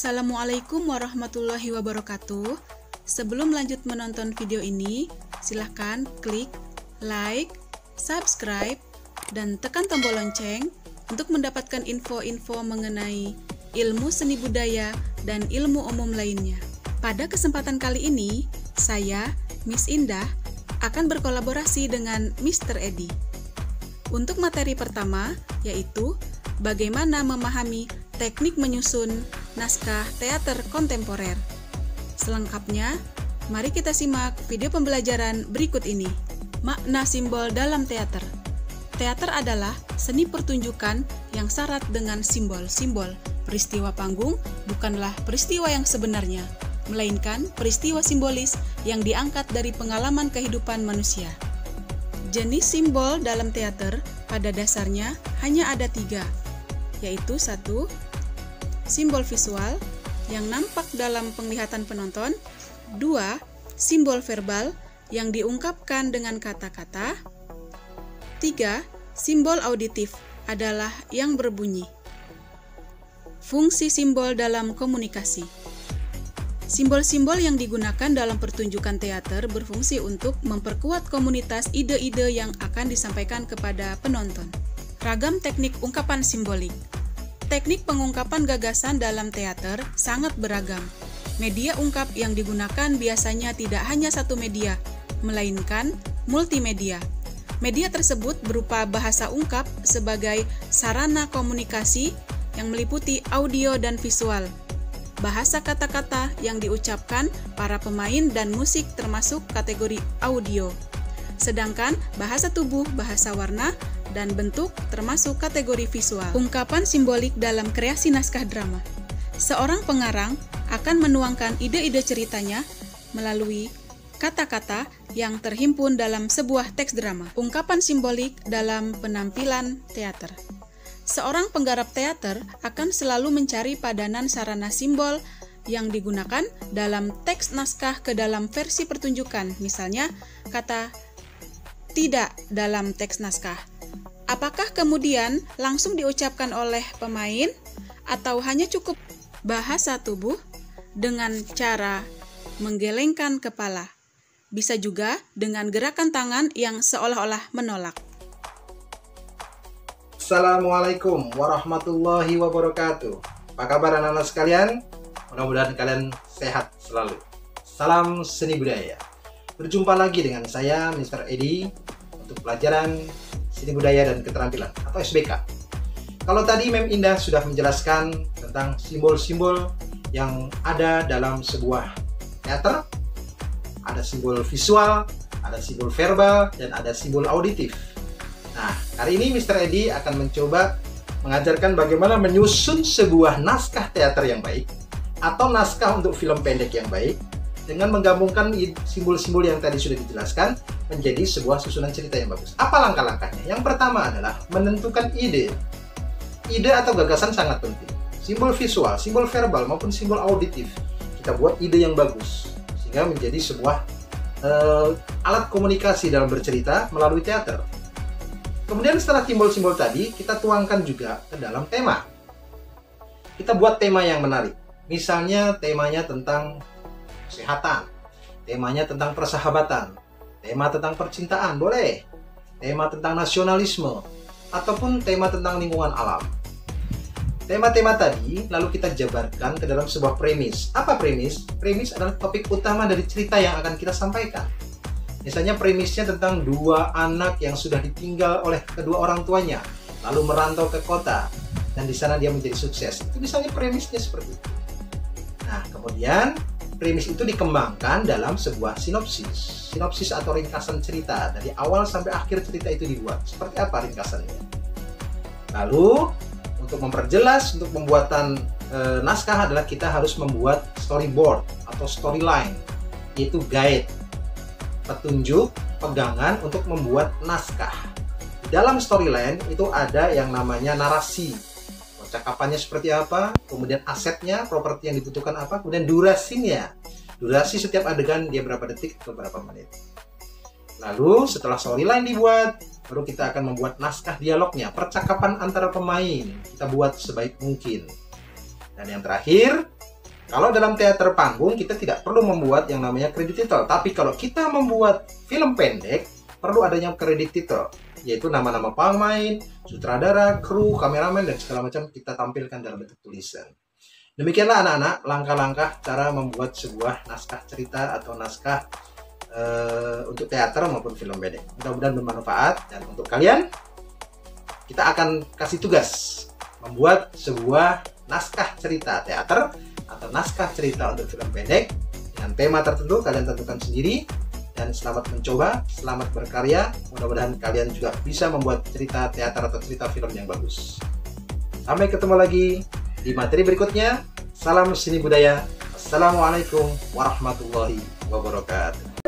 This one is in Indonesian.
Assalamualaikum warahmatullahi wabarakatuh. Sebelum lanjut menonton video ini, silahkan klik like, subscribe, dan tekan tombol lonceng untuk mendapatkan info-info mengenai ilmu seni budaya dan ilmu umum lainnya. Pada kesempatan kali ini, saya, Miss Indah, akan berkolaborasi dengan Mr. Edi. Untuk materi pertama, yaitu bagaimana memahami teknik menyusun naskah teater kontemporer. Selengkapnya, mari kita simak video pembelajaran berikut ini. Makna simbol dalam teater. Teater adalah seni pertunjukan yang syarat dengan simbol-simbol. Peristiwa panggung bukanlah peristiwa yang sebenarnya, melainkan peristiwa simbolis yang diangkat dari pengalaman kehidupan manusia. Jenis simbol dalam teater pada dasarnya hanya ada 3, yaitu 1. Simbol visual yang nampak dalam penglihatan penonton. 2. Simbol verbal yang diungkapkan dengan kata-kata. 3. Simbol auditif adalah yang berbunyi. Fungsi simbol dalam komunikasi. Simbol-simbol yang digunakan dalam pertunjukan teater berfungsi untuk memperkuat komunitas ide-ide yang akan disampaikan kepada penonton. Ragam teknik ungkapan simbolik. Teknik pengungkapan gagasan dalam teater sangat beragam. Media ungkap yang digunakan biasanya tidak hanya satu media, melainkan multimedia. Media tersebut berupa bahasa ungkap sebagai sarana komunikasi yang meliputi audio dan visual. Bahasa kata-kata yang diucapkan para pemain dan musik termasuk kategori audio. Sedangkan bahasa tubuh, bahasa warna, dan bentuk termasuk kategori visual. Ungkapan simbolik dalam kreasi naskah drama. Seorang pengarang akan menuangkan ide-ide ceritanya melalui kata-kata yang terhimpun dalam sebuah teks drama. Ungkapan simbolik dalam penampilan teater. Seorang penggarap teater akan selalu mencari padanan sarana simbol yang digunakan dalam teks naskah ke dalam versi pertunjukan. Misalnya, kata tidak dalam teks naskah. Apakah kemudian langsung diucapkan oleh pemain atau hanya cukup bahasa tubuh dengan cara menggelengkan kepala? Bisa juga dengan gerakan tangan yang seolah-olah menolak. Assalamualaikum warahmatullahi wabarakatuh. Apa kabar anak-anak sekalian? Mudah-mudahan kalian sehat selalu. Salam seni budaya. Berjumpa lagi dengan saya Mr. Edi untuk pelajaran Seni Budaya dan Keterampilan atau SBK. Kalau tadi Mem Indah sudah menjelaskan tentang simbol-simbol yang ada dalam sebuah teater, ada simbol visual, ada simbol verbal, dan ada simbol auditif. Nah, hari ini Mr. Edi akan mencoba mengajarkan bagaimana menyusun sebuah naskah teater yang baik atau naskah untuk film pendek yang baik dengan menggabungkan simbol-simbol yang tadi sudah dijelaskan menjadi sebuah susunan cerita yang bagus. Apa langkah-langkahnya? Yang pertama adalah menentukan ide. Ide atau gagasan sangat penting. Simbol visual, simbol verbal, maupun simbol auditif. Kita buat ide yang bagus, sehingga menjadi sebuah alat komunikasi dalam bercerita melalui teater. Kemudian setelah simbol-simbol tadi, kita tuangkan juga ke dalam tema. Kita buat tema yang menarik. Misalnya temanya tentang kesehatan, temanya tentang persahabatan, tema tentang percintaan, boleh, tema tentang nasionalisme, ataupun tema tentang lingkungan alam. Tema-tema tadi lalu kita jabarkan ke dalam sebuah premis. Apa premis? Premis adalah topik utama dari cerita yang akan kita sampaikan. Misalnya premisnya tentang 2 anak yang sudah ditinggal oleh kedua orang tuanya, lalu merantau ke kota, dan di sana dia menjadi sukses. Itu misalnya premisnya seperti itu. Nah, kemudian premis itu dikembangkan dalam sebuah sinopsis. Sinopsis atau ringkasan cerita. Dari awal sampai akhir cerita itu dibuat. Seperti apa ringkasannya? Lalu, untuk memperjelas, untuk pembuatan naskah adalah kita harus membuat storyboard atau storyline. Yaitu guide, petunjuk, pegangan untuk membuat naskah. Di dalam storyline itu ada yang namanya narasi. Percakapannya seperti apa, kemudian asetnya, properti yang dibutuhkan apa, kemudian durasinya. Durasi setiap adegan dia berapa detik atau berapa menit. Lalu setelah storyline dibuat, baru kita akan membuat naskah dialognya, percakapan antara pemain. Kita buat sebaik mungkin. Dan yang terakhir, Kalau dalam teater panggung kita tidak perlu membuat yang namanya kredit title, tapi kalau kita membuat film pendek perlu adanya kredit title, yaitu nama-nama pemain, sutradara, kru, kameramen, dan segala macam kita tampilkan dalam bentuk tulisan. Demikianlah anak-anak langkah-langkah cara membuat sebuah naskah cerita atau naskah untuk teater maupun film pendek. Mudah-mudahan bermanfaat, dan untuk kalian kita akan kasih tugas membuat sebuah naskah cerita teater atau naskah cerita untuk film pendek dengan tema tertentu. Kalian tentukan sendiri, dan selamat mencoba, selamat berkarya. Mudah-mudahan kalian juga bisa membuat cerita teater atau cerita film yang bagus. Sampai ketemu lagi di materi berikutnya. Salam seni budaya. Assalamualaikum warahmatullahi wabarakatuh.